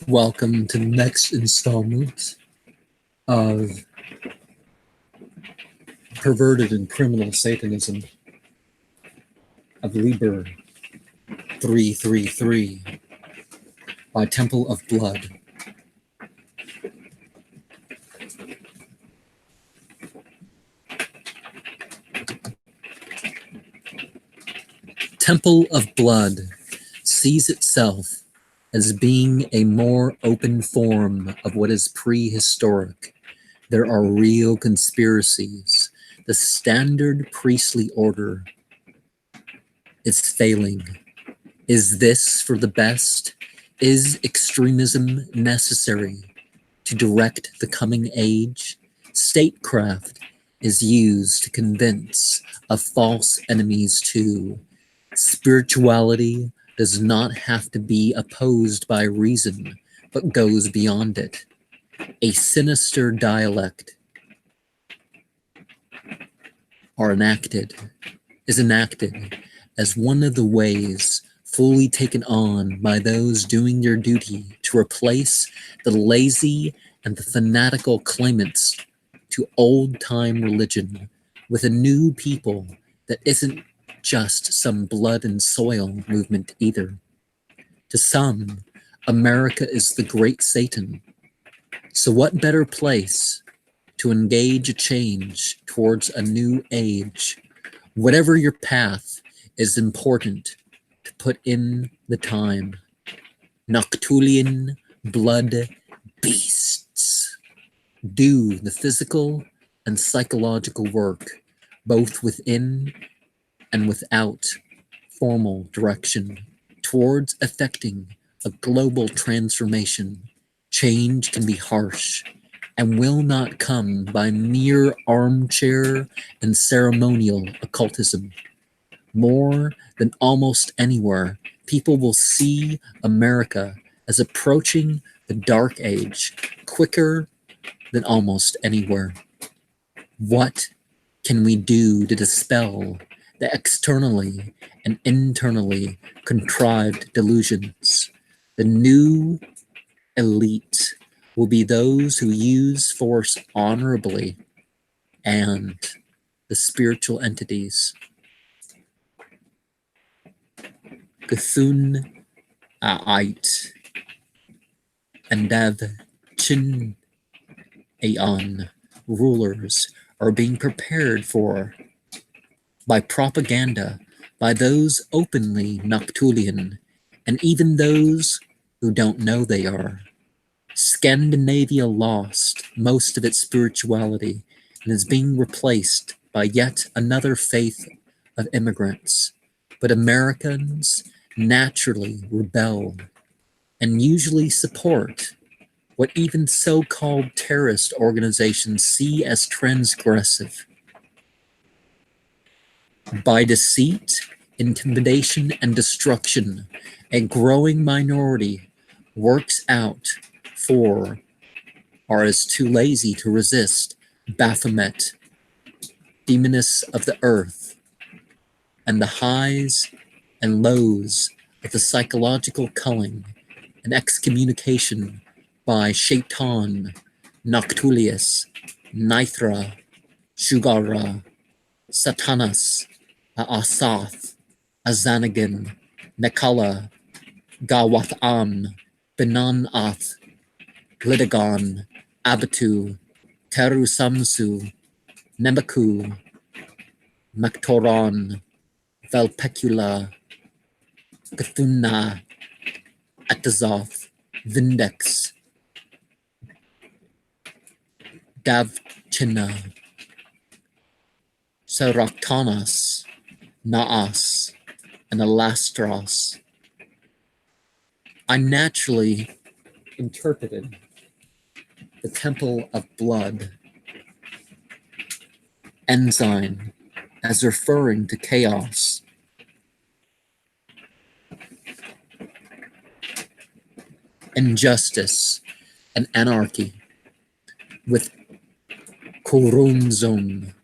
Welcome to the next installment of Perverted and Criminal Satanism of Liber 333 by Tempel of Blood. Tempel of Blood sees itself as being a more open form of what is prehistoric. There are real conspiracies. The standard priestly order is failing. Is this for the best? Is extremism necessary to direct the coming age? Statecraft is used to convince of false enemies too. Spirituality does not have to be opposed by reason, but goes beyond it. A sinister dialect is enacted as one of the ways fully taken on by those doing their duty to replace the lazy and the fanatical claimants to old-time religion with a new people that isn't just some blood and soil movement either. To some, America is the great Satan. So what better place to engage a change towards a new age? Whatever your path, is important to put in the time. Noctulian blood beasts. Do the physical and psychological work, both within and without formal direction, towards effecting a global transformation. Change can be harsh and will not come by mere armchair and ceremonial occultism. More than almost anywhere, people will see America as approaching the dark age quicker than almost anywhere. What can we do to dispel the externally and internally contrived delusions? The new elite will be those who use force honorably, and the spiritual entities. Cthulhu Ait and Dev Chin Aeon rulers are being prepared for by propaganda by those openly Noctulian and even those who don't know they are. Scandinavia lost most of its spirituality and is being replaced by yet another faith of immigrants. But Americans naturally rebel and usually support what even so-called terrorist organizations see as transgressive. By deceit, intimidation, and destruction, a growing minority works out for or is too lazy to resist Baphomet, demoness of the earth, and the highs and lows of the psychological culling and excommunication by Shaitan, Noctulius, Nithra, Shugara, Satanas, Asath, Azanagan, Nekala, Gawatham, Benanath, Glidagon, Abatu, Teru Samsu, Nemeku, Maktoron, Valpecula, Cthulhu, Atazoth, Vindex, Davchina, Saraktanas, Naas, and Alastros. I naturally interpreted the Temple of Blood ensign as referring to chaos. Injustice and anarchy with Kurunzon,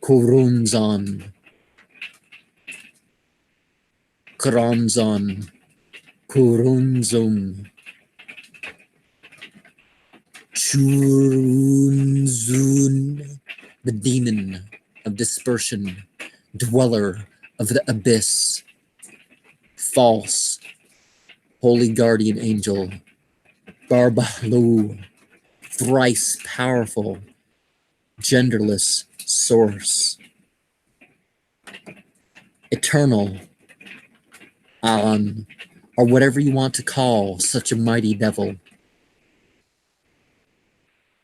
Kurunzon, Kuranzon, Kurunzum, Shunzun, the demon of dispersion, dweller of the abyss, false, holy guardian angel, Barbalu, thrice powerful, genderless source, eternal, Alan, or whatever you want to call such a mighty devil.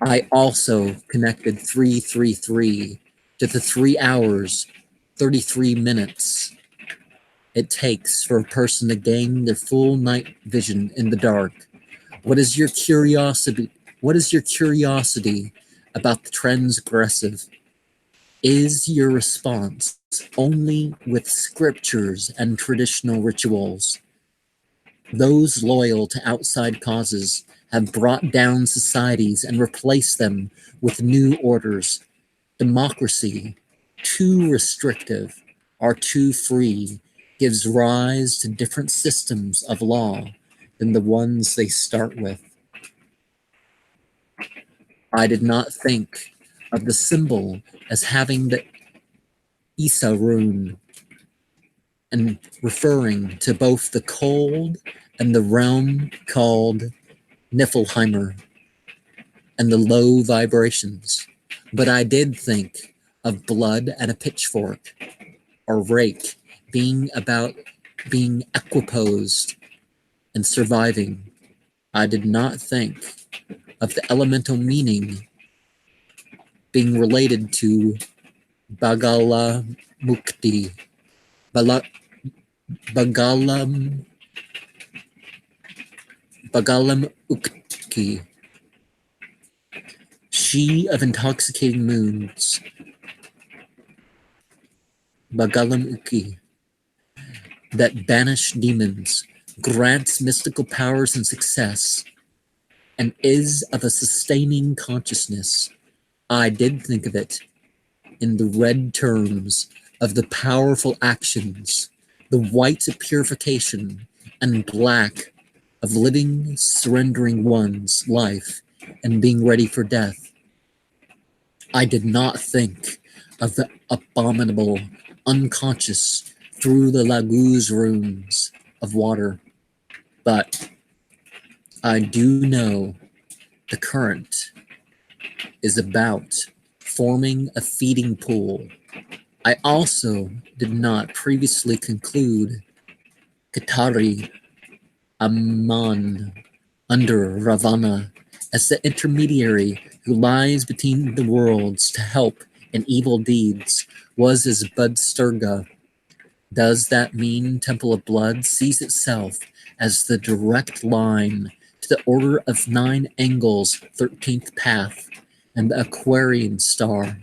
I also connected 333 to the 3 hours, 33 minutes it takes for a person to gain their full night vision in the dark. What is your curiosity? What is your curiosity about the transgressive? Is your response only with scriptures and traditional rituals? Those loyal to outside causes have brought down societies and replaced them with new orders. Democracy, too restrictive or too free, gives rise to different systems of law than the ones they start with. I did not think of the symbol as having the Isa rune and referring to both the cold and the realm called Niflheimer and the low vibrations. But I did think of blood and a pitchfork or rake being about being equiposed and surviving. I did not think of the elemental meaning being related to Bagala Mukti, Bagalam Ukki, she of intoxicating moons, Bagalam Ukki, that banish demons, grants mystical powers and success, and is of a sustaining consciousness. I did think of it in the red terms of the powerful actions, the white of purification, and black of living, surrendering one's life and being ready for death. I did not think of the abominable, unconscious through the Laguz rooms of water, but I do know the current is about forming a feeding pool. I also did not previously conclude Katari Amman under Ravana as the intermediary who lies between the worlds to help in evil deeds was as Budsturga. Does that mean Temple of Blood sees itself as the direct line to the Order of Nine Angles 13th path and the Aquarian star,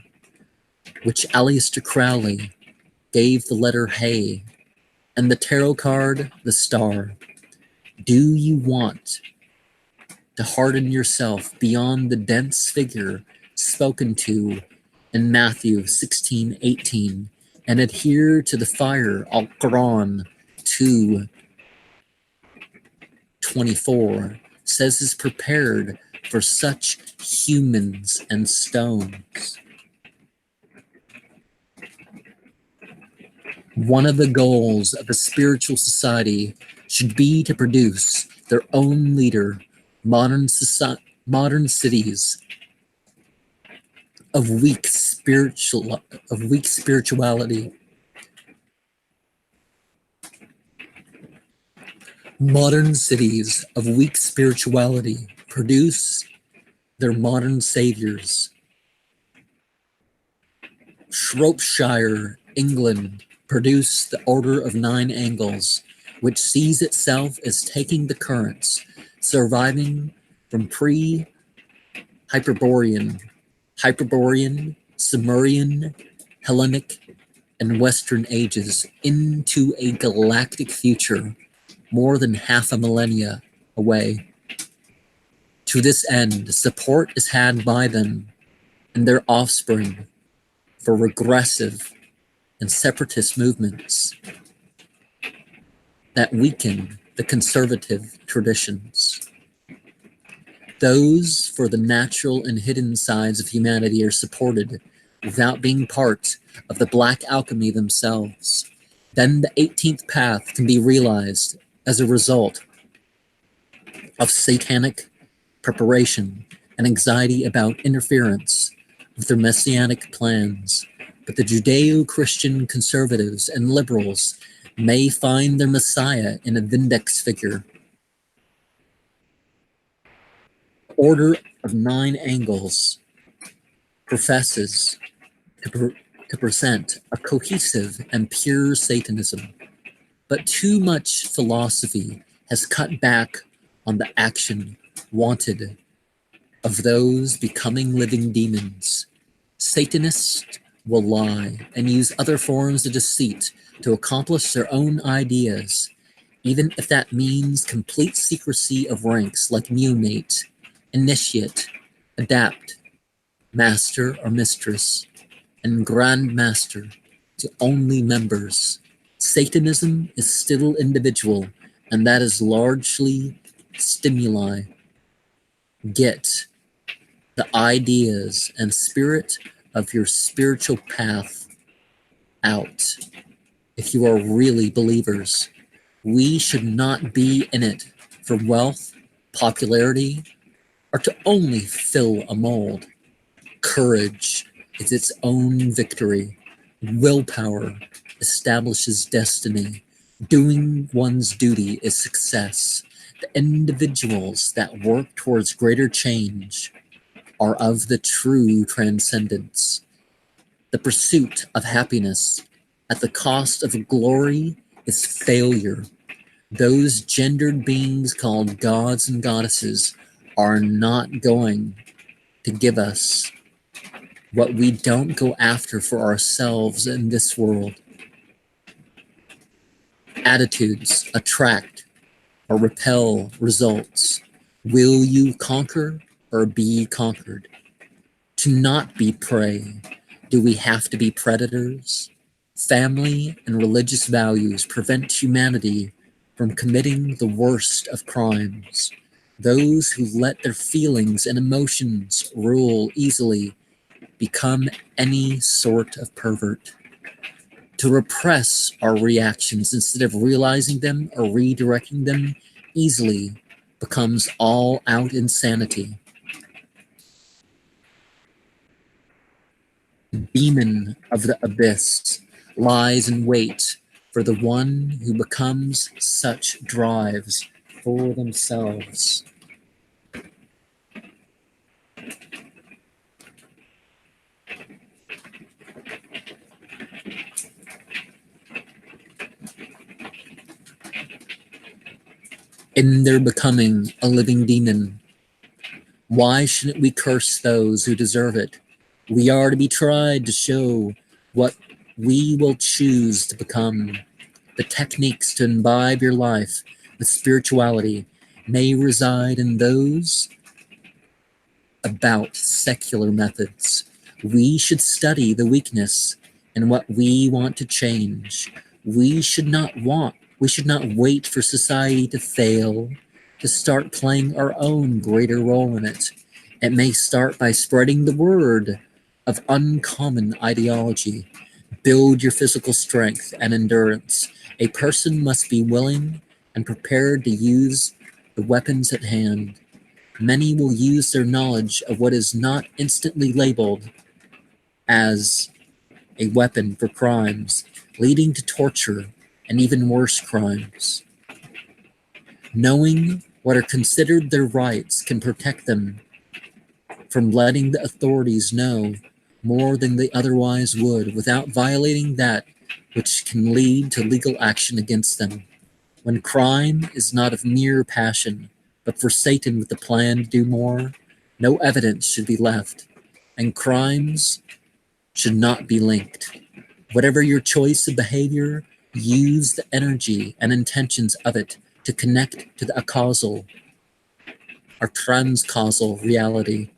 which Aleister Crowley gave the letter Hey, and the tarot card the star? Do you want to harden yourself beyond the dense figure spoken to in Matthew 16:18 and adhere to the fire Al-Quran 2:24 says is prepared for such humans and stones? One of the goals of a spiritual society should be to produce their own leader. Modern cities of weak spirituality. Modern cities of weak spirituality produce their modern saviors. Shropshire, England, produced the Order of Nine Angles, which sees itself as taking the currents, surviving from pre-Hyperborean, Sumerian, Hellenic, and Western ages into a galactic future more than half a millennia away. To this end, support is had by them and their offspring for regressive and separatist movements that weaken the conservative traditions. Those for the natural and hidden sides of humanity are supported without being part of the black alchemy themselves. Then the 18th path can be realized as a result of satanic preparation and anxiety about interference with their messianic plans. But the Judeo-Christian conservatives and liberals may find their Messiah in a Vindex figure. Order of Nine Angles professes to present a cohesive and pure Satanism, but too much philosophy has cut back on the action wanted of those becoming living demons. Satanists will lie and use other forms of deceit to accomplish their own ideas, even if that means complete secrecy of ranks like neonate, initiate, adapt, master or mistress, and grand master to only members. Satanism is still individual, and that is largely stimuli. Get the ideas and spirit of your spiritual path out. If you are really believers, we should not be in it for wealth, popularity, or to only fill a mold. Courage is its own victory. Willpower establishes destiny. Doing one's duty is success. The individuals that work towards greater change are of the true transcendence. The pursuit of happiness at the cost of glory is failure. Those gendered beings called gods and goddesses are not going to give us what we don't go after for ourselves in this world. Attitudes attract or repel results. Will you conquer or be conquered? To not be prey, do we have to be predators? Family and religious values prevent humanity from committing the worst of crimes. Those who let their feelings and emotions rule easily become any sort of pervert. To repress our reactions instead of realizing them or redirecting them easily becomes all-out insanity. The demon of the abyss lies in wait for the one who becomes such drives for themselves. In their becoming a living demon, why shouldn't we curse those who deserve it? We are to be tried to show what we will choose to become. The techniques to imbibe your life with spirituality may reside in those about secular methods. We should study the weakness in what we want to change. We should not wait for society to fail to start playing our own greater role in it. It may start by spreading the word of uncommon ideology. Build your physical strength and endurance. A person must be willing and prepared to use the weapons at hand. Many will use their knowledge of what is not instantly labeled as a weapon for crimes, leading to torture and even worse crimes. Knowing what are considered their rights can protect them from letting the authorities know more than they otherwise would without violating that which can lead to legal action against them. When crime is not of mere passion, but for Satan with the plan to do more, no evidence should be left, and crimes should not be linked. Whatever your choice of behavior, use the energy and intentions of it to connect to the acausal or transcausal reality.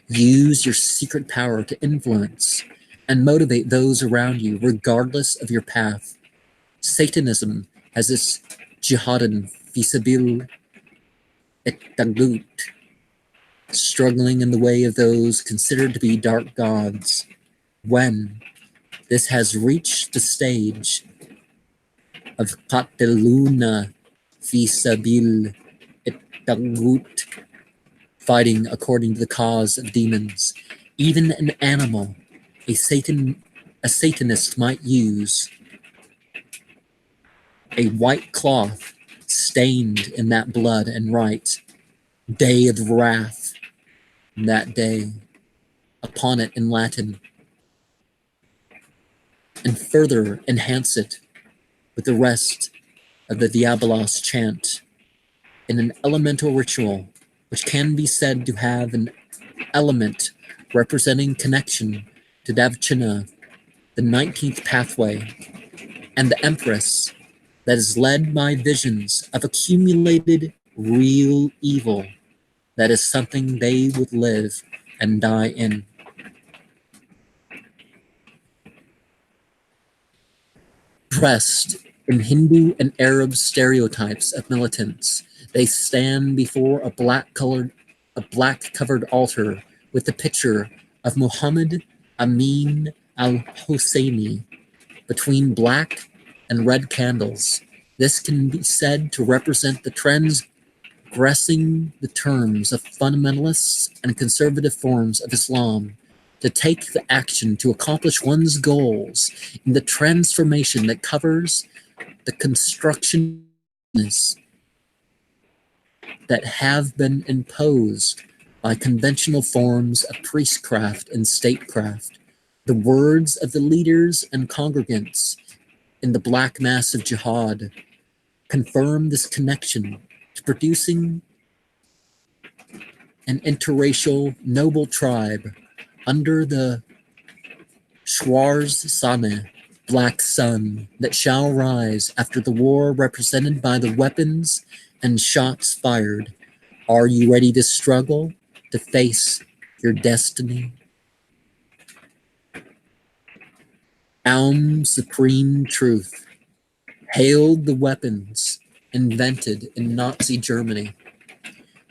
Use your secret power to influence and motivate those around you regardless of your path. Satanism has this jihadan fisabil et tagut, struggling in the way of those considered to be dark gods. When this has reached the stage of Qatiluna fi sabil it fighting according to the cause of demons, even an animal, a Satanist might use a white cloth stained in that blood and write, "Day of Wrath," that day, upon it in Latin, and further enhance it with the rest of the Diabolos chant in an elemental ritual which can be said to have an element representing connection to Davchina, the 19th pathway, and the Empress that is led by visions of accumulated real evil that is something they would live and die in. Dressed in Hindu and Arab stereotypes of militants, they stand before a black-covered altar with the picture of Muhammad Amin al-Husseini between black and red candles. This can be said to represent the transgressing the terms of fundamentalists and conservative forms of Islam, to take the action to accomplish one's goals in the transformation that covers the constructionists that have been imposed by conventional forms of priestcraft and statecraft. The words of the leaders and congregants in the Black Mass of Jihad confirm this connection to producing an interracial noble tribe under the Shwarzsane, black sun, that shall rise after the war, represented by the weapons and shots fired. Are you ready to struggle, to face your destiny? Supreme Truth hailed the weapons invented in Nazi Germany,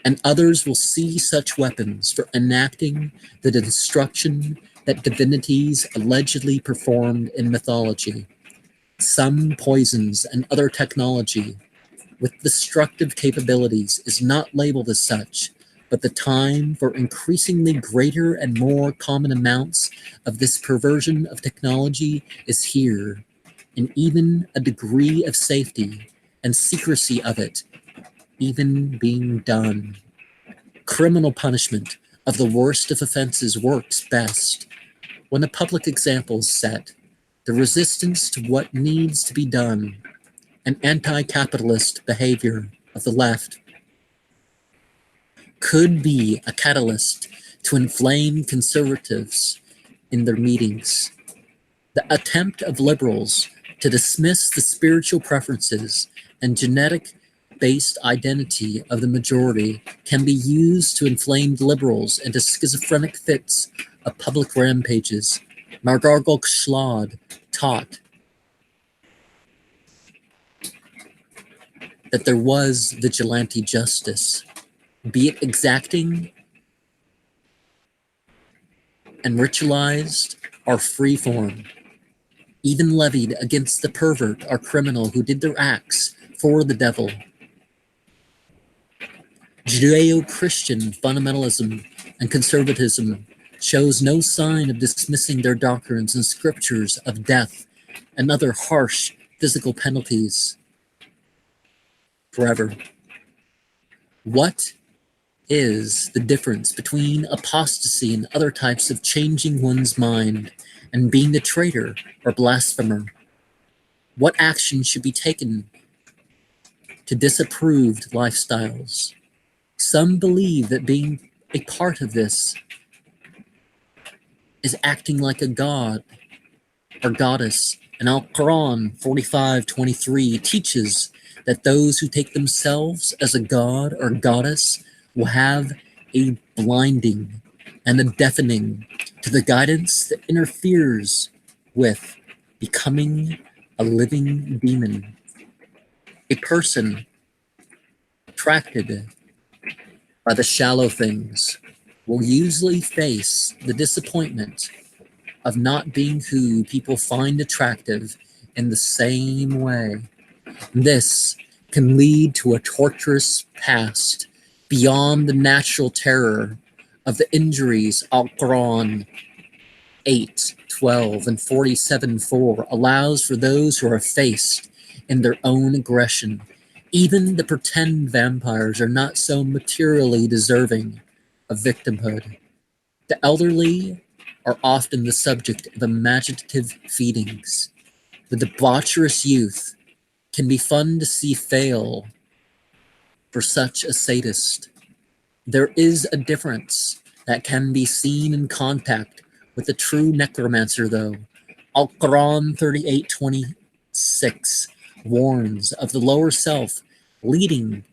and others will see such weapons for enacting the destruction that divinities allegedly performed in mythology. Some poisons and other technology with destructive capabilities is not labeled as such, but the time for increasingly greater and more common amounts of this perversion of technology is here, and even a degree of safety and secrecy of it even being done. Criminal punishment of the worst of offenses works best when a public example is set, the resistance to what needs to be done, and anti-capitalist behavior of the left could be a catalyst to inflame conservatives in their meetings. The attempt of liberals to dismiss the spiritual preferences and genetic-based identity of the majority can be used to inflame liberals into schizophrenic fits of public rampages. Margargol Schlad taught that there was vigilante justice, be it exacting and ritualized or freeform, even levied against the pervert or criminal who did their acts for the devil. Judeo-Christian fundamentalism and conservatism shows no sign of dismissing their doctrines and scriptures of death and other harsh physical penalties forever. What is the difference between apostasy and other types of changing one's mind and being a traitor or blasphemer? What action should be taken to disapproved lifestyles? Some believe that being a part of this is acting like a god or goddess, and Al-Quran 45:23 teaches that those who take themselves as a god or goddess will have a blinding and a deafening to the guidance that interferes with becoming a living demon. A person attracted by the shallow things will usually face the disappointment of not being who people find attractive in the same way. This can lead to a torturous past beyond the natural terror of the injuries Al-Quran 8, 12, and 47:4 allows for those who are effaced in their own aggression. Even the pretend vampires are not so materially deserving of victimhood. The elderly are often the subject of imaginative feedings. The debaucherous youth can be fun to see fail for such a sadist. There is a difference that can be seen in contact with the true necromancer, though. Al-Quran 38:26 warns of the lower self, leading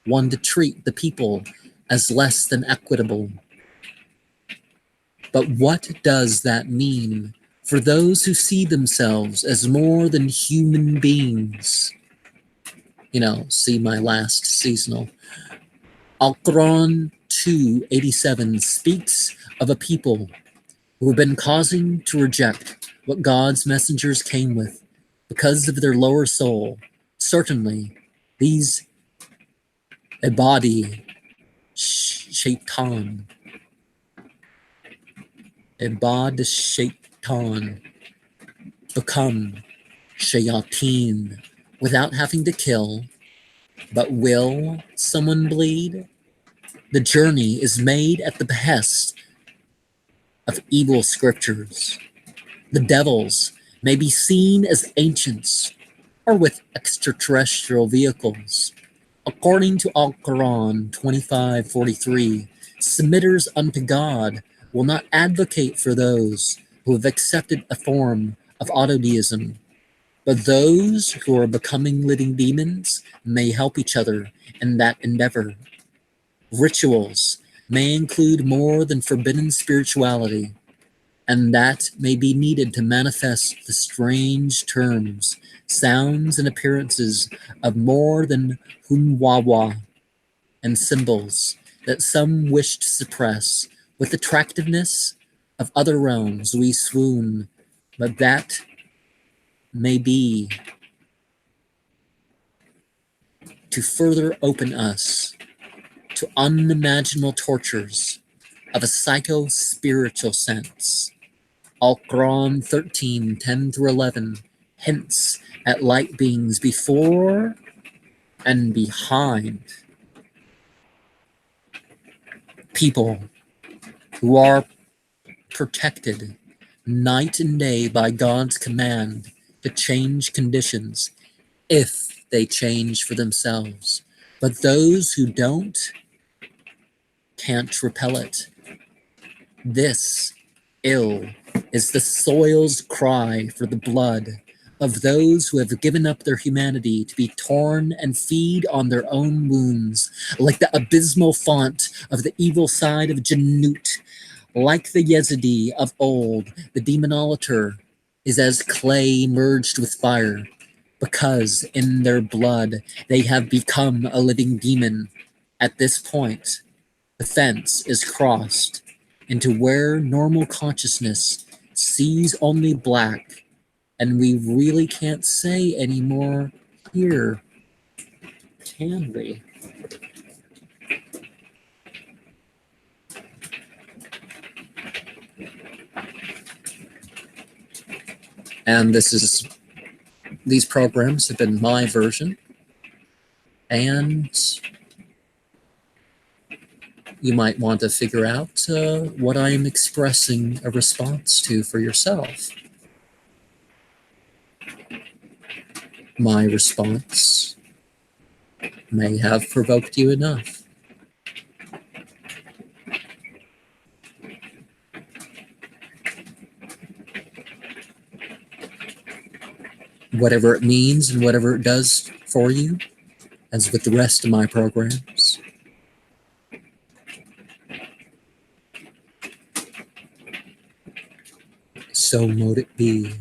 one to treat the people as less than equitable. But what does that mean for those who see themselves as more than human beings? See my last seasonal. Al-Quran 2:87 speaks of a people who have been causing to reject what God's messengers came with because of their lower soul. Certainly, these Ibadi Shaitan, become Shayateen without having to kill. But will someone bleed? The journey is made at the behest of evil scriptures. The devils may be seen as ancients or with extraterrestrial vehicles. According to Al-Quran 25:43, submitters unto God will not advocate for those who have accepted a form of autodeism, but those who are becoming living demons may help each other in that endeavor. Rituals may include more than forbidden spirituality, and that may be needed to manifest the strange terms, sounds, and appearances of more than humwawa and symbols that some wish to suppress. With attractiveness of other realms we swoon, but that may be to further open us to unimaginable tortures of a psycho-spiritual sense. Al-Quran 13:10-11 hints at light beings before and behind people who are protected night and day by God's command to change conditions if they change for themselves. But those who don't can't repel it. This ill is the soil's cry for the blood of those who have given up their humanity to be torn and feed on their own wounds, like the abysmal font of the evil side of Janut. Like the Yezidi of old, the demonolator is as clay merged with fire, because in their blood they have become a living demon. At this point, the fence is crossed into where normal consciousness sees only black, and we really can't say anymore here, can we? And these programs have been my version, and you might want to figure out what I am expressing a response to for yourself. My response may have provoked you enough. Whatever it means and whatever it does for you, as with the rest of my programs, so mote it be.